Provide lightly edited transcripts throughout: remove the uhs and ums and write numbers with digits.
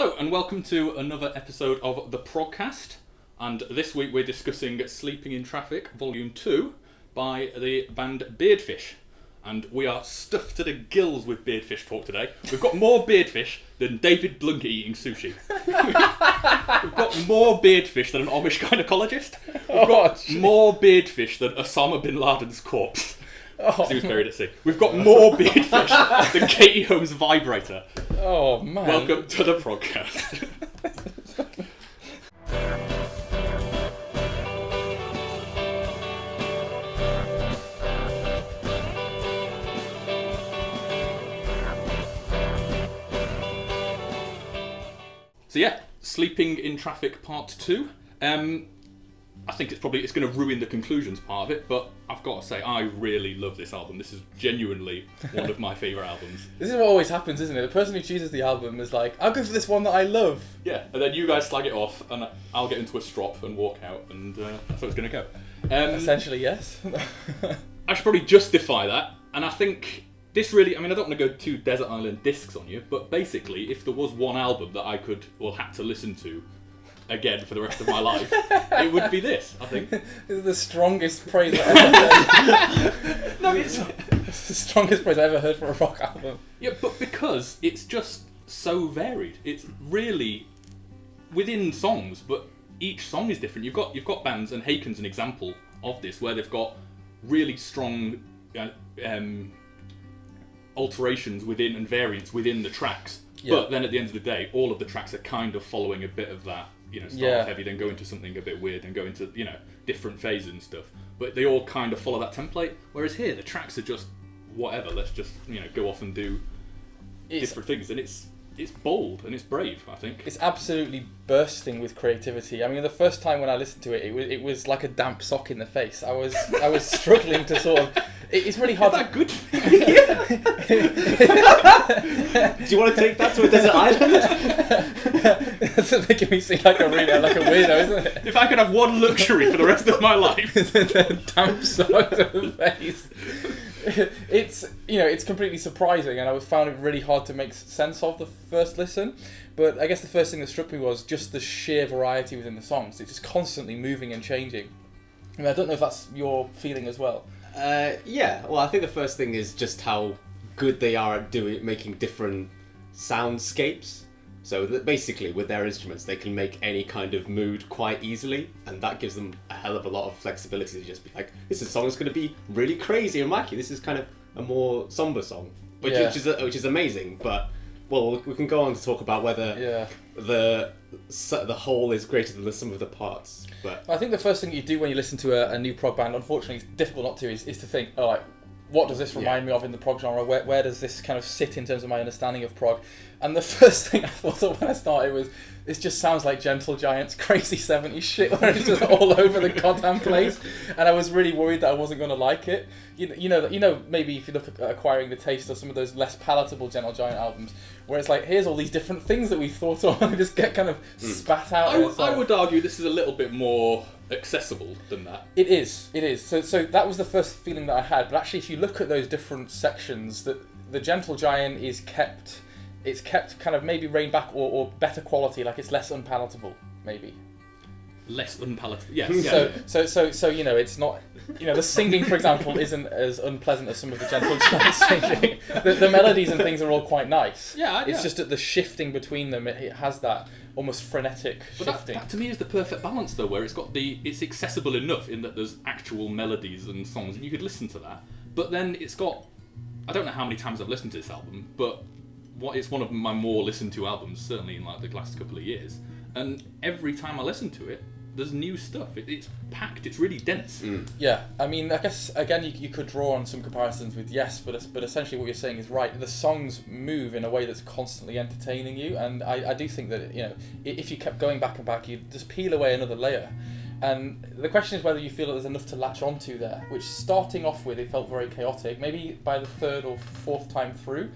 Hello and welcome to another episode of the Progcast, and this week we're discussing Sleeping in Traffic Volume 2 by the band Beardfish. And we are stuffed to the gills with Beardfish talk today. We've got more Beardfish than David Blunkett eating sushi. We've got more Beardfish than an Amish gynecologist. We've got more Beardfish than Osama bin Laden's corpse. He was buried at sea. We've got more Beardfish than Katie Holmes' vibrator. Oh man. Welcome to the Progcast. So yeah, Sleeping in Traffic Part 2. I think it's going to ruin the conclusions part of it, but I've got to say, I really love this album. This is genuinely one of my favourite albums. This is what always happens, isn't it? The person who chooses the album is like, I'll go for this one that I love. Yeah, and then you guys slag it off, and I'll get into a strop and walk out, and that's how it's going to go. Essentially, yes. I should probably justify that, and I think this really, I don't want to go too Desert Island Discs on you, but basically, if there was one album that I had to listen to again for the rest of my life, it would be this, I think. This is the strongest praise I've ever heard. No, it's the strongest praise I've ever heard for a rock album. Yeah, but because it's just so varied. It's really within songs, but each song is different. You've got bands, and Haken's an example of this, where they've got really strong alterations within and variants within the tracks. Yeah. But then at the end of the day, all of the tracks are kind of following a bit of that. Start off heavy, then go into something a bit weird, then go into, different phases and stuff. But they all kind of follow that template. Whereas here, the tracks are just whatever. Let's just, go off and do different things. And it's bold and it's brave, I think. It's absolutely bursting with creativity. The first time when I listened to it, it was like a damp sock in the face. I was struggling to sort of. It's really hard. Is that good? Do you want to take that to a desert island? That's making me seem like a weirdo, isn't it? If I could have one luxury for the rest of my life, damp sock to the face. It's completely surprising, and I found it really hard to make sense of the first listen. But I guess the first thing that struck me was just the sheer variety within the songs. It's just constantly moving and changing. I don't know if that's your feeling as well. Yeah. Well, I think the first thing is just how good they are at making different soundscapes. So that basically, with their instruments, they can make any kind of mood quite easily, and that gives them a hell of a lot of flexibility to just be like, this song is going to be really crazy and wacky. This is kind of a more somber song, which is amazing. But we can go on to talk about whether the whole is greater than the sum of the parts. But I think the first thing you do when you listen to a new prog band, unfortunately, it's difficult not to, is to think, what does this remind me of in the prog genre? Where does this kind of sit in terms of my understanding of prog? And the first thing I thought of when I started was, this just sounds like Gentle Giant's crazy 70s shit, where it's just all over the goddamn place. And I was really worried that I wasn't going to like it. Maybe if you look at Acquiring the Taste or some of those less palatable Gentle Giant albums, where it's like, here's all these different things that we thought of, and just get kind of spat out. I would argue this is a little bit more accessible than that. It is. So that was the first feeling that I had. But actually, if you look at those different sections, that the Gentle Giant is kept. It's kept kind of maybe reined back or better quality, like it's less unpalatable, maybe. Less unpalatable, yes. So it's not, the singing, for example, isn't as unpleasant as some of the Gentle Giant singing. The melodies and things are all quite nice. Yeah. It's just that the shifting between them, it has that almost frenetic shifting. That to me is the perfect balance, though, where it's accessible enough in that there's actual melodies and songs, and you could listen to that. But then it's got, I don't know how many times I've listened to this album, but it's one of my more listened to albums, certainly in the last couple of years. And every time I listen to it, there's new stuff. It's packed. It's really dense. Yeah, I guess again you could draw on some comparisons with Yes, but essentially what you're saying is right. The songs move in a way that's constantly entertaining you, and I do think that if you kept going back and back, you'd just peel away another layer. And the question is whether you feel that there's enough to latch onto there. Which, starting off with, it felt very chaotic. Maybe by the third or fourth time through,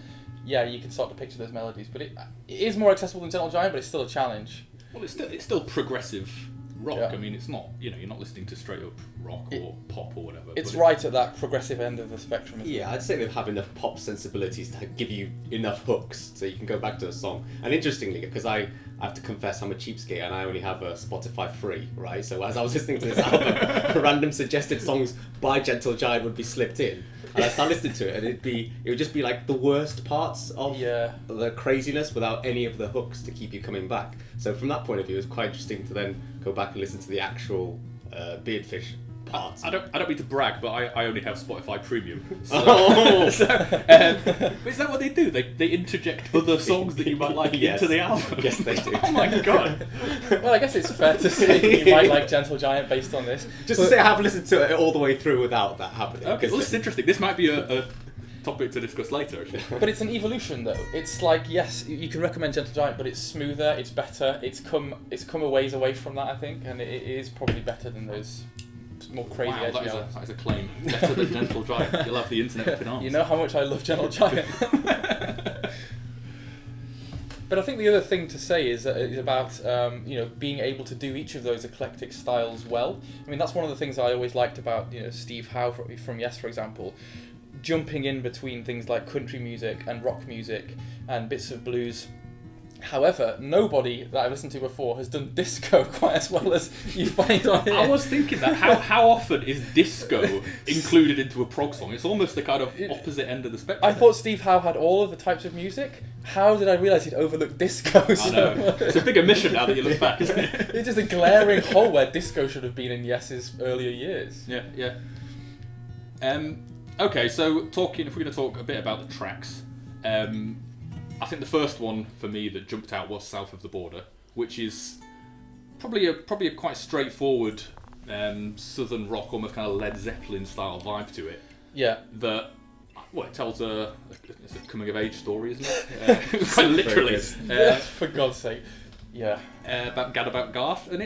you can start to picture those melodies. But it is more accessible than Gentle Giant, but it's still a challenge. Well, it's still progressive rock. Yeah. I mean, it's not, you're not listening to straight up rock or pop or whatever. It's but right at that progressive end of the spectrum. Isn't Yeah, it? I'd say they have enough pop sensibilities to give you enough hooks so you can go back to a song. And interestingly, because I have to confess I'm a cheapskate and I only have a Spotify free, right? So as I was listening to this album, random suggested songs by Gentle Giant would be slipped in. And I started listening to it, and it would just be like the worst parts of the craziness without any of the hooks to keep you coming back. So from that point of view, it was quite interesting to then go back and listen to the actual Beardfish parts. I don't mean to brag, but I only have Spotify Premium. So, Oh! but is that what they do? They interject other songs that you might like Yes. into the album. Yes, they do. Oh my god! Well, I guess it's fair to say you might like Gentle Giant based on this. Just to say I have listened to it all the way through without that happening. Okay, well, this is interesting. This might be a topic to discuss later, actually. But it's an evolution, though. It's like, yes, you can recommend Gentle Giant, but it's smoother, it's better. It's come a ways away from that, I think, and it is probably better than those more crazy Wow, edgy that is a claim. Better than Gentle Giant. You'll have the internet up in arms. You know how much I love Gentle Giant. But I think the other thing to say is about being able to do each of those eclectic styles well. I mean, that's one of the things I always liked about Steve Howe from Yes, for example, jumping in between things like country music and rock music and bits of blues. However, nobody that I've listened to before has done disco quite as well as you find on here. I was thinking that. How often is disco included into a prog song? It's almost the kind of opposite end of the spectrum. I thought Steve Howe had all of the types of music. How did I realise he'd overlooked disco so I know. much? It's a big omission now that you look back, isn't it? It's just a glaring hole where disco should have been in Yes's earlier years. Yeah. Okay, so if we're going to talk a bit about the tracks, I think the first one for me that jumped out was South of the Border, which is probably a quite straightforward southern rock, almost kind of Led Zeppelin style vibe to it. Yeah. It tells it's a coming of age story, isn't it? Quite literally. For God's sake. Yeah. About Garth, and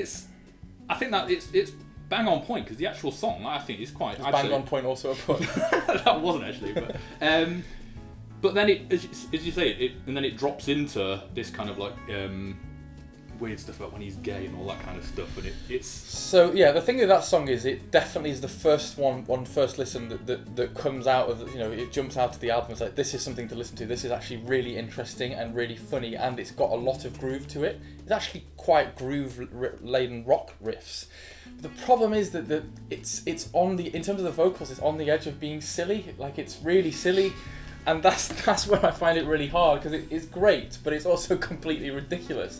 I think that it's bang on point because the actual song I think is quite. Bang on point also a pun. That wasn't actually, but then as you say, and then it drops into this kind of like weird stuff about when he's gay and all that kind of stuff, and it's. So yeah, the thing with that song is it definitely is the first one on first listen that comes out of it jumps out of the album. It's like, this is something to listen to. This is actually really interesting and really funny, and it's got a lot of groove to it. It's actually quite groove laden rock riffs. The problem is that it's on in terms of the vocals, it's on the edge of being silly. Like, it's really silly. And that's where I find it really hard, because it's great, but it's also completely ridiculous.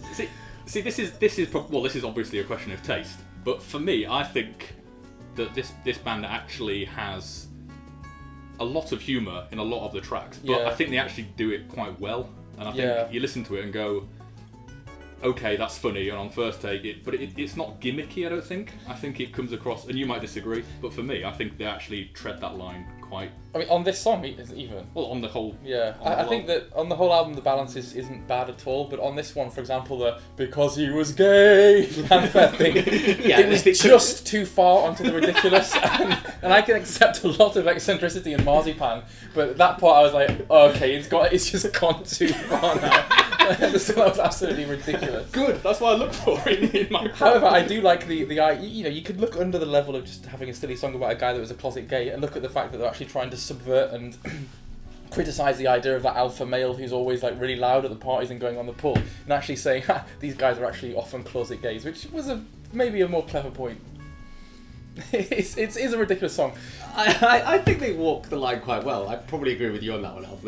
See, this is obviously a question of taste, but for me, I think that this band actually has a lot of humour in a lot of the tracks, but I think they actually do it quite well. And I think you listen to it and go, okay, that's funny, and on first take, it's not gimmicky. I don't think. I think it comes across, and you might disagree, but for me, I think they actually tread that line quite. I mean, on this song, even. Well, on the whole. Yeah, I think that on the whole album, the balance isn't bad at all. But on this one, for example, the "because he was gay" fanfare thing, it was just too far onto the ridiculous. and I can accept a lot of eccentricity in Marzipan, but that part I was like, okay, it's just gone too far now. That was absolutely ridiculous. Good. That's what I look for in my. However, I do like the you could look under the level of just having a silly song about a guy that was a closet gay, and look at the fact that they're actually trying to subvert and criticise the idea of that alpha male who's always like really loud at the parties and going on the pull, and actually saying these guys are actually often closet gays, which was maybe a more clever point. It's a ridiculous song. I think they walk the line quite well. I probably agree with you on that one, Alf.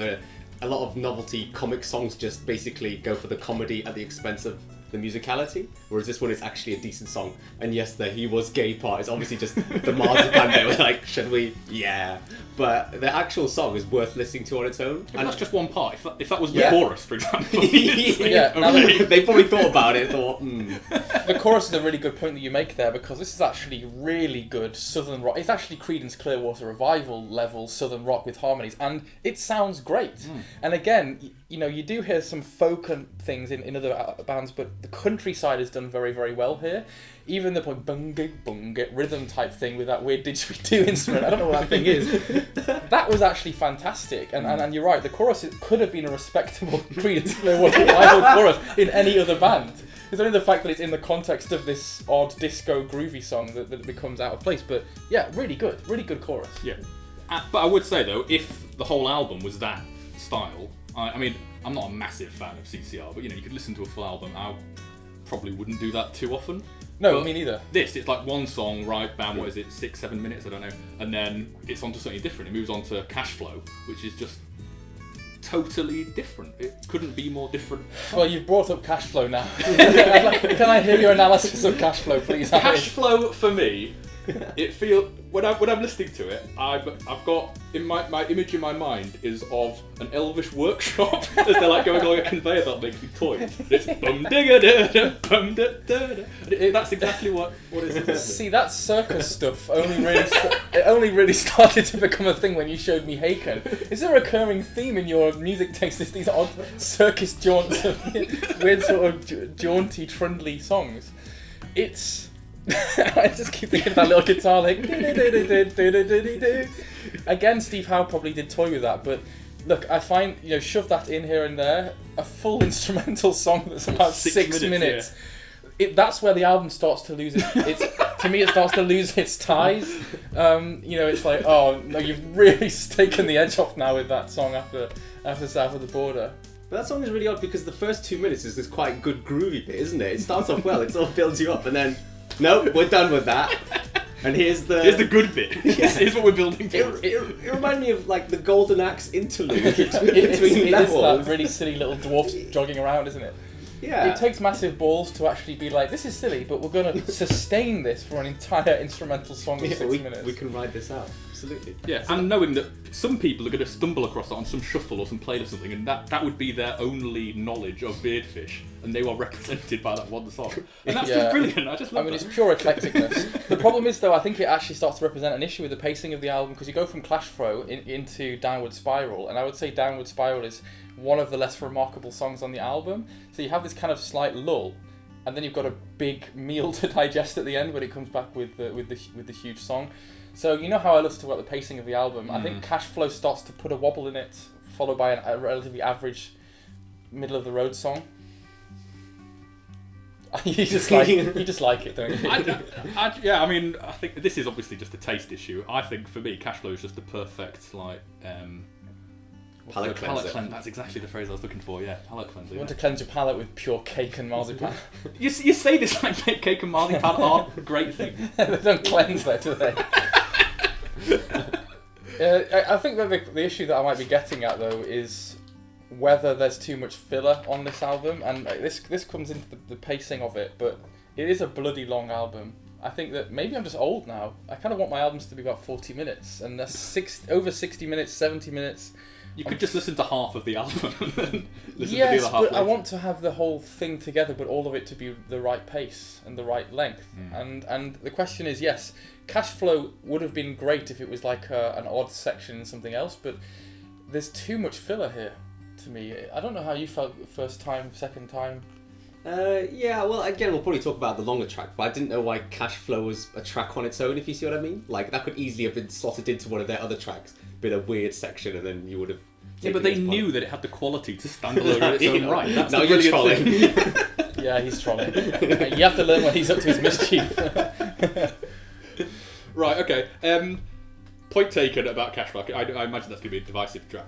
A lot of novelty comic songs just basically go for the comedy at the expense of the musicality, whereas this one is actually a decent song. And yes, the "he was gay" part is obviously just the Marzipan bit. We're like, should we? Yeah. But the actual song is worth listening to on its own. And that's just one part. If that was the chorus, for example. They probably thought about it. The chorus is a really good point that you make there, because this is actually really good southern rock. It's actually Creedence Clearwater Revival level southern rock with harmonies, and it sounds great. And again, you do hear some folk things in other bands, but the countryside is done very, very well here. Even the bunga rhythm type thing with that weird didgeridoo instrument, I don't know what that thing is. That was actually fantastic. And you're right, the chorus could have been a respectable Creedence Clearwater Revival chorus in any other band. It's only the fact that it's in the context of this odd disco groovy song that it becomes out of place. But yeah, really good chorus. Yeah. But I would say though, if the whole album was that style, I mean, I'm not a massive fan of CCR, but you could listen to a full album. I probably wouldn't do that too often. No, but me neither. It's like one song, right, bam, what is it, 6-7 minutes, I don't know, and then it's on to something different. It moves on to Cash Flow, which is just totally different. It couldn't be more different. Well, you've brought up Cash Flow now. Can I hear your analysis of Cash Flow, please? Cash Flow, for me, it feels, when I'm listening to it, I've got, in my image in my mind is of an elvish workshop as they're like going along a conveyor belt making toys. It's bum digga da bum da da. That's exactly what it is. See, that circus stuff only really started to become a thing when you showed me Haken. Is there a recurring theme in your music taste? Is these odd circus jaunts of weird sort of jaunty, trundly songs? It's I just keep thinking of that little guitar like again. Steve Howe probably did toy with that, but look, I find shove that in here and there, a full instrumental song that's about 6 minutes. Yeah. That's where the album starts to lose its to me it starts to lose its ties. It's like, oh no, you've really taken the edge off now with that song after South of the Border. But that song is really odd because the first 2 minutes is this quite good groovy bit, isn't it? It starts off well, it sort of builds you up, and then no, we're done with that. And here's the good bit. Here's what we're building for. It reminded me of like the Golden Axe interlude between it levels. is that really silly little dwarfs jogging around, isn't it? Yeah. It takes massive balls to actually be like, this is silly, but we're going to sustain this for an entire instrumental song of 6 minutes. We can ride this out. Absolutely. Yeah, and knowing that some people are going to stumble across it on some shuffle or some playlist or something, and that would be their only knowledge of Beardfish, and they are represented by that one song. And that's just brilliant. I just love that. It's pure eclecticness. The problem is, though, I think it actually starts to represent an issue with the pacing of the album, because you go from Clash Flow into Downward Spiral, and I would say Downward Spiral is one of the less remarkable songs on the album. So you have this kind of slight lull, and then you've got a big meal to digest at the end when it comes back with the huge song. So you know how I love to talk about the pacing of the album. I think Cash Flow starts to put a wobble in it, followed by a relatively average middle of the road song. you just like it, don't you? I mean, I think this is obviously just a taste issue. I think for me, Cash Flow is just the perfect palate cleanser. That's exactly the phrase I was looking for. Yeah, palate cleanser. You want to cleanse your palate with pure cake and marzipan. You say this like cake and marzipan aren't a great thing. They don't cleanse though, do they? I think that the issue that I might be getting at though is whether there's too much filler on this album, and this comes into the pacing of it, but it is a bloody long album. I think that maybe I'm just old now. I kind of want my albums to be about 40 minutes, and that's over 60 minutes, 70 minutes. You could just listen to half of the album and then listen yes, to the other half but later. I want to have the whole thing together, but all of it to be the right pace and the right length. And the question is, yes, Cash Flow would have been great if it was like an odd section in something else, but there's too much filler here to me. I don't know how you felt the first time, second time. Yeah, well, again, we'll probably talk about the longer track, but I didn't know why Cash Flow was a track on its own, if you see what I mean. Like, that could easily have been slotted into one of their other tracks, been a weird section, and then you would have... Yeah, but they knew that it had the quality to stand alone in its own right. That's now the you're brilliant trolling. thing. Yeah, he's trolling. You have to learn when he's up to his mischief. Right, okay. Point taken about Cash Flow. I imagine that's going to be a divisive track.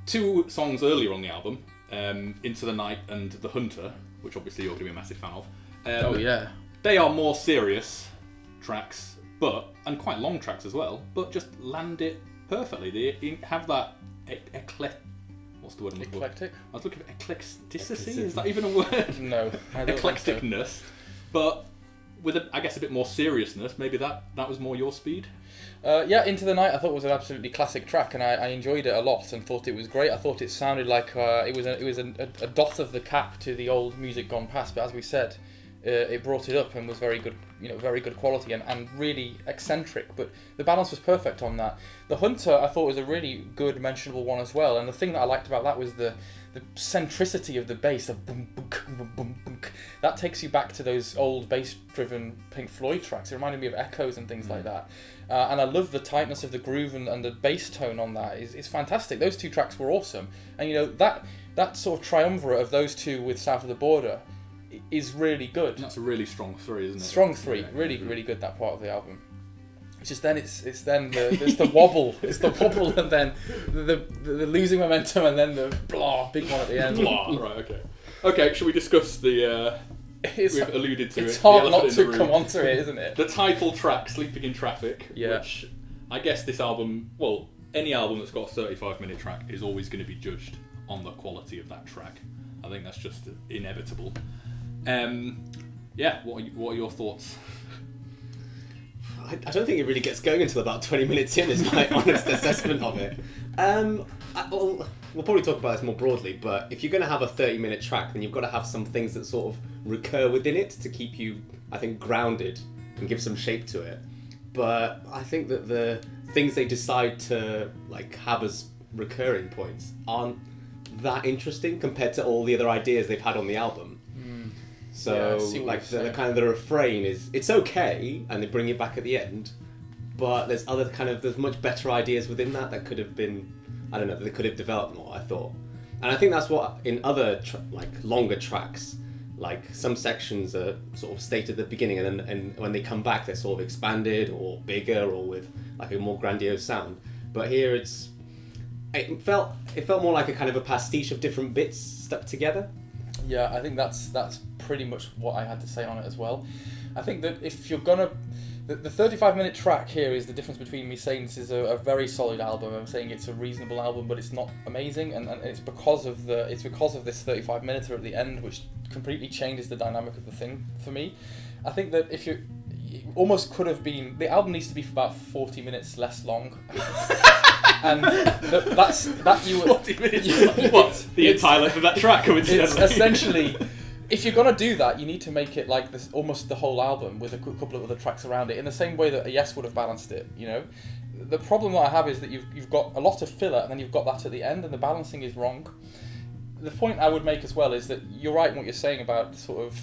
2 songs earlier on the album, Into the Night and The Hunter, which obviously you're going to be a massive fan of. Oh, yeah. They are more serious tracks, and quite long tracks as well, but just land it perfectly. They have that what's the word I'm looking for? Eclectic? I was looking for eclecticity. Is that even a word? No, I don't think so. Eclecticness, but with I guess a bit more seriousness. Maybe that was more your speed. Yeah, Into the Night I thought was an absolutely classic track, and I enjoyed it a lot and thought it was great. I thought it sounded like it was a doff of the cap to the old music gone past, but as we said, it brought it up and was very good, very good quality and really eccentric, but the balance was perfect on that. The Hunter I thought was a really good mentionable one as well, and the thing that I liked about that was the centricity of the bass, the boom, boom, boom, boom, boom. That takes you back to those old bass-driven Pink Floyd tracks. It reminded me of Echoes and things like that. And I love the tightness of the groove and the bass tone on that. It's fantastic. Those 2 tracks were awesome. And that sort of triumvirate of those 2 with South of the Border is really good. That's a really strong 3, isn't it? Strong 3, really good, that part of the album. It's just then it's the wobble, and then the losing momentum, and then the blah big one at the end. Blah. Right. Okay. Shall we discuss the? We've alluded to it. It's hard not to come come onto it, isn't it? The title track, "Sleeping in Traffic," Yeah. which I guess this album, well, any album that's got a 35-minute track is always going to be judged on the quality of that track. I think that's just inevitable. Yeah. What are your thoughts? I don't think it really gets going until about 20 minutes in, is my honest assessment of it. We'll probably talk about this more broadly, but if you're going to have a 30-minute track, then you've got to have some things that sort of recur within it to keep you, I think, grounded and give some shape to it. But I think that the things they decide to have as recurring points aren't that interesting compared to all the other ideas they've had on the album. So, the kind of the refrain is, it's okay, and they bring it back at the end, but there's there's much better ideas within that could have been, I don't know, they could have developed more, I thought. And I think that's what, in other, longer tracks, some sections are sort of stated at the beginning, and when they come back, they're sort of expanded, or bigger, or with, a more grandiose sound. But here it felt more like a kind of a pastiche of different bits stuck together. Yeah, I think that's pretty much what I had to say on it as well. I think that if you're gonna, the 35-minute track here is the difference between me saying this is a very solid album and saying it's a reasonable album, but it's not amazing, and it's because of this 35-minute at the end, which completely changes the dynamic of the thing for me. I think that if you almost could have been, the album needs to be about 40 minutes less long. And that's 40 minutes. What? The entire length of that track, it's essentially, if you're gonna do that, you need to make it like this, almost the whole album with a couple of other tracks around it, in the same way that a Yes would have balanced it. You know, the problem that I have is that you've got a lot of filler, and then you've got that at the end, and the balancing is wrong. The point I would make as well is that you're right in what you're saying about sort of.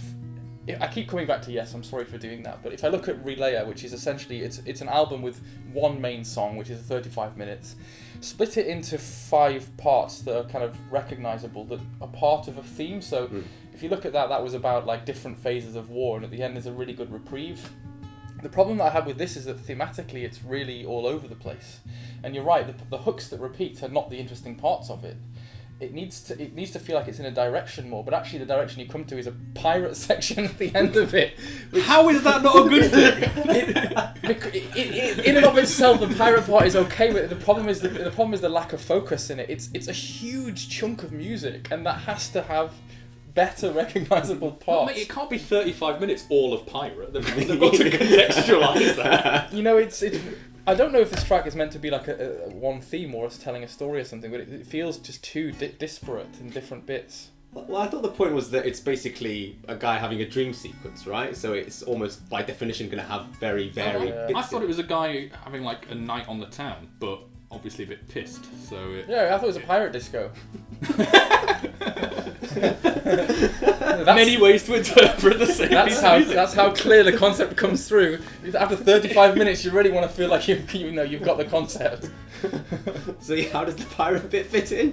I keep coming back to Yes, I'm sorry for doing that, but if I look at Relayer, which is essentially, it's an album with one main song, which is 35 minutes, split it into 5 parts that are kind of recognisable, that are part of a theme. So if you look at that was about different phases of war, and at the end there's a really good reprieve. The problem that I have with this is that thematically it's really all over the place. And you're right, the hooks that repeat are not the interesting parts of it. It needs to feel like it's in a direction more, but actually the direction you come to is a pirate section at the end of it. How is that not a good thing? In and of itself, the pirate part is okay, but the problem is the lack of focus in it. It's a huge chunk of music, and that has to have better recognisable parts. Well, mate, it can't be 35 minutes all of pirate. They've got to contextualise that. You know, it's. I don't know if this track is meant to be like a one theme or us telling a story or something, but it feels just too disparate in different bits. Well, I thought the point was that it's basically a guy having a dream sequence, right? So it's almost by definition going to have very varied bits. I thought it was a guy having a night on the town, but obviously a bit pissed. So yeah, I thought it was a pirate disco. Many ways to interpret the same piece of music. That's how clear the concept comes through. After 35 minutes, you really want to feel like you've got the concept. So how does the pirate bit fit in?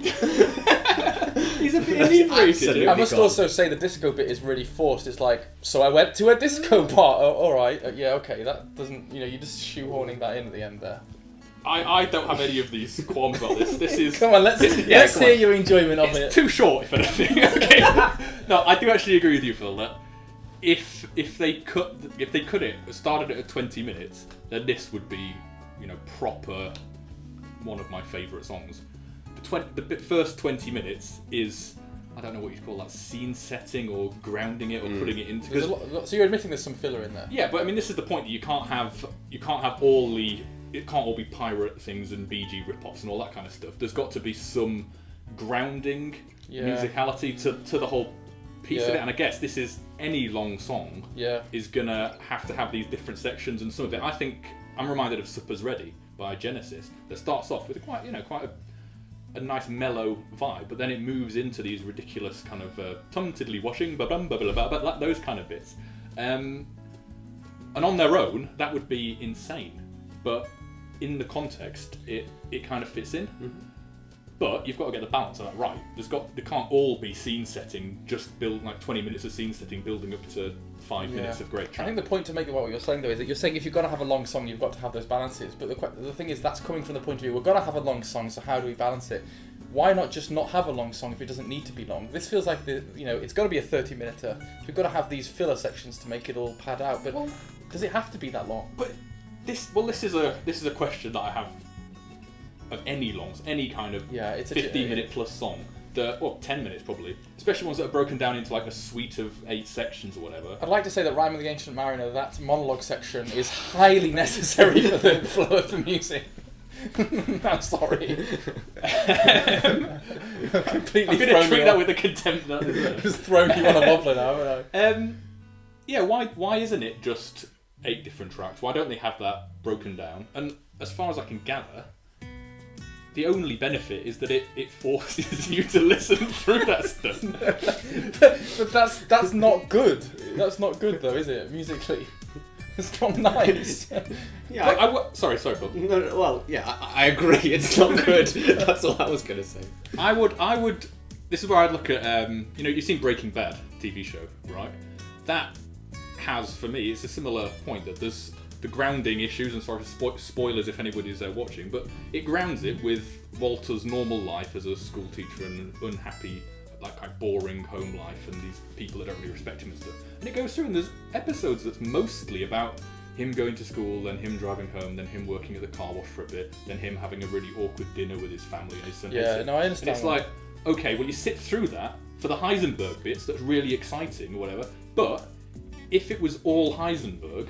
He's a bit inebriated. I must also say the disco bit is really forced. It's like, so I went to a disco part. Oh, all right, yeah, okay. That doesn't, you're just shoehorning that in at the end there. I don't have any of these qualms about this. This is... Come on, let's hear your enjoyment of it. It's too short, if anything. Okay. No, I do actually agree with you, Phil, that if they cut it, started it at 20 minutes, then this would be, proper one of my favourite songs. The first 20 minutes is, I don't know what you call that, scene setting or grounding it or putting it into... So you're admitting there's some filler in there? Yeah, but I mean, this is the point that you can't have all the... It can't all be pirate things and BG rip-offs and all that kind of stuff. There's got to be some grounding musicality to the whole piece of it. And I guess this is any long song is gonna have to have these different sections, and some of it. I think I'm reminded of "Supper's Ready" by Genesis that starts off with quite a nice mellow vibe, but then it moves into these ridiculous kind of tongue tiddly washing, those kind of bits. And on their own, that would be insane, but in the context, it kind of fits in. But you've got to get the balance of that right. They can't all be scene setting, just build like 20 minutes of scene setting, building up to 5 minutes of great track. I think the point to make about what you're saying though is that you're saying if you're going to have a long song, you've got to have those balances. But the thing is, that's coming from the point of view, we're going to have a long song, so how do we balance it? Why not just not have a long song if it doesn't need to be long? This feels like it's got to be a 30-minute. So we've got to have these filler sections to make it all pad out. But does it have to be that long? But this is a question that I have of any kind of 15-minute plus song. 10 minutes probably, especially ones that are broken down into like a suite of 8 sections or whatever. I'd like to say that Rhyme of the Ancient Mariner, that monologue section, is highly necessary for the flow of the music. I'm sorry. Completely I'm going to treat that with the contempt that is. Just thrown you on a wobbler now, haven't I? Why isn't it just 8 different tracks? Why don't they have that broken down? And as far as I can gather, the only benefit is that it forces you to listen through that stuff. but that's not good. That's not good though, is it? Musically, it's not nice. Yeah. Sorry, Phil. No, well, yeah, I agree. It's not good. That's all I was gonna say. I would. This is where I'd look at. You've seen Breaking Bad TV show, right? That has, for me, it's a similar point that there's the grounding issues, and sorry for spoilers if anybody's watching, but it grounds it with Walter's normal life as a school teacher and unhappy, like kind of boring home life, and these people that don't really respect him and stuff. And it goes through, and there's episodes that's mostly about him going to school, then him driving home, then him working at the car wash for a bit, then him having a really awkward dinner with his family and his son. Yeah, no, I understand. And it's like, okay, well you sit through that for the Heisenberg bits, that's really exciting or whatever, but if it was all Heisenberg,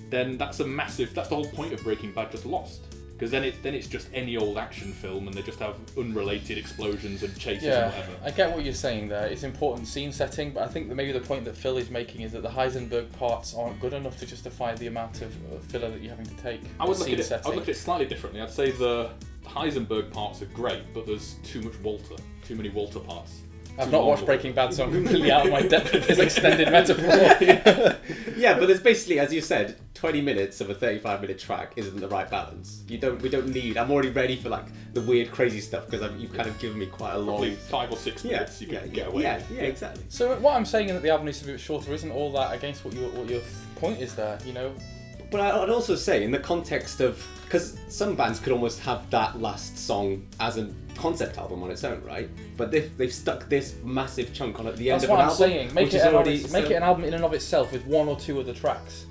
then that's the whole point of Breaking Bad just lost. Because then it's just any old action film, and they just have unrelated explosions and chases and whatever. I get what you're saying there. It's important scene setting, but I think that maybe the point that Phil is making is that the Heisenberg parts aren't good enough to justify the amount of filler that you're having to take. I would look at it slightly differently. I'd say the Heisenberg parts are great, but there's too many Walter parts. I've not watched Breaking Bad, so I'm completely out of my depth with this extended metaphor. Yeah, but there's basically, as you said, 20 minutes of a 35-minute track isn't the right balance. We don't need. I'm already ready for like the weird, crazy stuff because you've kind of given me quite a long. Probably 5 or 6 minutes you can get away with. Yeah, exactly. So what I'm saying is that the album needs to be a bit shorter isn't all that against what your point is there, But I'd also say, in the context of, because some bands could almost have that last song as a concept album on its own, right? But they've stuck this massive chunk on at the end of an album. That's what I'm saying. Make it an album in and of itself with 1 or 2 other tracks.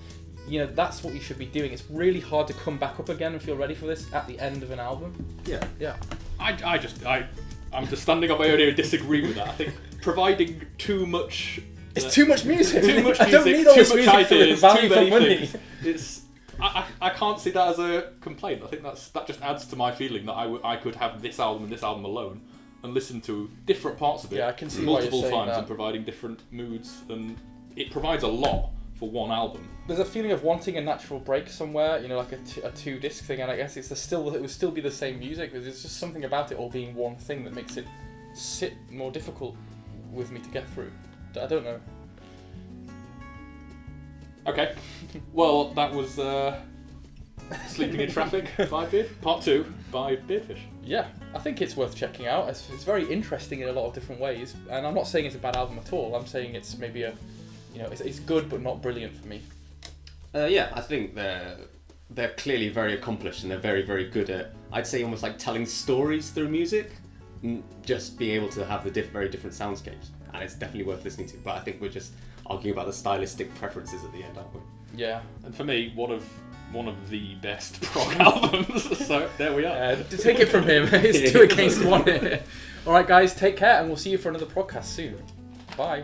That's what you should be doing. It's really hard to come back up again and feel ready for this at the end of an album. Yeah. I'm just standing up my own here and disagree with that. I think providing too much. It's too much music. Too much music. I don't need all this music ideas, for value for money. I can't see that as a complaint. I think that just adds to my feeling that I could have this album and this album alone and listen to different parts of it I can see multiple why you're saying times that. and providing different moods, and it provides a lot for one album. There's a feeling of wanting a natural break somewhere, like a 2-disc thing, and I guess it would still be the same music, but there's just something about it all being one thing that makes it sit more difficult with me to get through. I don't know. Okay, well that was Sleeping in Traffic by Part 2 by Beardfish. Yeah, I think it's worth checking out. It's very interesting in a lot of different ways, and I'm not saying it's a bad album at all. I'm saying it's maybe it's good but not brilliant for me. I think they're clearly very accomplished, and they're very, very good at, I'd say, almost like telling stories through music, just being able to have the very different soundscapes, and it's definitely worth listening to. But I think we're just arguing about the stylistic preferences at the end, aren't we? Yeah. And for me, one of the best prog albums. So there we are. To take it from him, it's 2 against 1 here. All right, guys, take care, and we'll see you for another podcast soon. Bye.